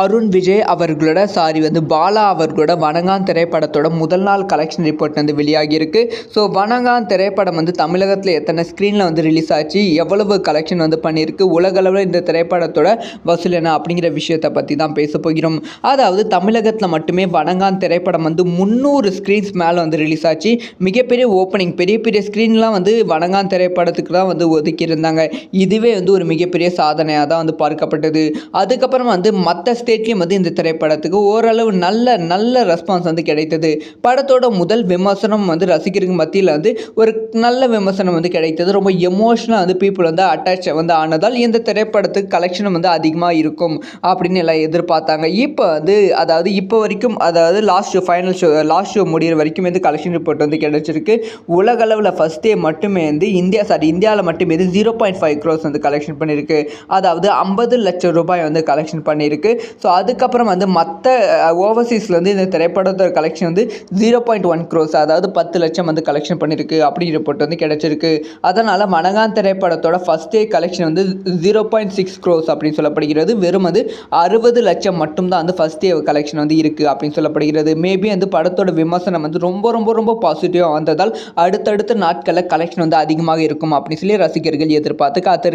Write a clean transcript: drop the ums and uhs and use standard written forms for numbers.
அருண் விஜய் அவர்களோட பாலா அவர்களோட வணங்கான் திரைப்படத்தோட முதல் நாள் கலெக்ஷன் ரிப்போர்ட் வந்து வெளியாகியிருக்கு. ஸோ வணங்கான் திரைப்படம் வந்து தமிழகத்தில் எத்தனை ஸ்க்ரீனில் வந்து ரிலீஸ் ஆச்சு, எவ்வளவு கலெக்ஷன் வந்து பண்ணியிருக்கு, உலகளவில் இந்த திரைப்படத்தோட வசூல் என்ன அப்படிங்கிற விஷயத்தை பற்றி தான் பேச போகிறோம். அதாவது தமிழகத்தில் மட்டுமே வணங்கான் திரைப்படம் வந்து 300 ஸ்க்ரீன்ஸ் மேலே வந்து ரிலீஸ் ஆச்சு. மிகப்பெரிய ஓப்பனிங், பெரிய பெரிய ஸ்க்ரீன்லாம் வந்து வணங்கான் திரைப்படத்துக்கு தான் வந்து ஒதுக்கியிருந்தாங்க. இதுவே வந்து ஒரு மிகப்பெரிய சாதனையாக தான் வந்து பார்க்கப்பட்டது. அதுக்கப்புறம் வந்து மற்ற ஸ்டேட்லேயும் வந்து இந்த திரைப்படத்துக்கு ஓரளவு நல்ல ரெஸ்பான்ஸ் வந்து கிடைத்தது. படத்தோட முதல் விமர்சனம் வந்து ரசிகருக்கு மத்தியில் வந்து ஒரு நல்ல விமர்சனம் வந்து கிடைத்தது. ரொம்ப எமோஷனலாக வந்து பீப்புள் வந்து அட்டாச் வந்து ஆனதால் இந்த திரைப்படத்துக்கு கலெக்ஷன் வந்து அதிகமாக இருக்கும் அப்படின்னு எல்லாம் எதிர்பார்த்தாங்க. இப்போ வரைக்கும் லாஸ்ட் ஷோ முடிகிற வரைக்கும் வந்து கலெக்ஷன் ரிப்போர்ட் வந்து கிடைச்சிருக்கு. உலகளவில் ஃபர்ஸ்ட் டே மட்டுமே வந்து இந்தியாவில் மட்டுமே 0.5 crores வந்து கலெக்ஷன் பண்ணியிருக்கு. அதாவது 50 லட்சம் ரூபாய் வந்து கலெக்ஷன் பண்ணியிருக்கு. ஸோ அதுக்கப்புறம் வந்து மற்ற ஓவர்சீஸ்லேருந்து இந்த திரைப்படத்தோட கலெக்ஷன் வந்து 0.1 crores, அதாவது 10 லட்சம் வந்து கலெக்ஷன் பண்ணியிருக்கு அப்படிங்கிற ரிப்போர்ட் வந்து கிடைச்சிருக்கு. அதனால் வணங்கான் திரைப்படத்தோட ஃபர்ஸ்ட் டே கலெக்ஷன் வந்து 0.6 crores அப்படின்னு சொல்லப்படுகிறது. வெறும் வந்து 60 லட்சம் மட்டும்தான் வந்து ஃபர்ஸ்ட் டே கலெக்ஷன் வந்து இருக்குது அப்படின்னு சொல்லப்படுகிறது. மேபி வந்து படத்தோட விமர்சனம் வந்து ரொம்ப பாசிட்டிவாக வந்ததால் அடுத்தடுத்த நாட்களில் கலெக்ஷன் வந்து அதிகமாக இருக்கும் அப்படின்னு சொல்லி ரசிகர்கள் எதிர்பார்த்து காத்திருக்காங்க.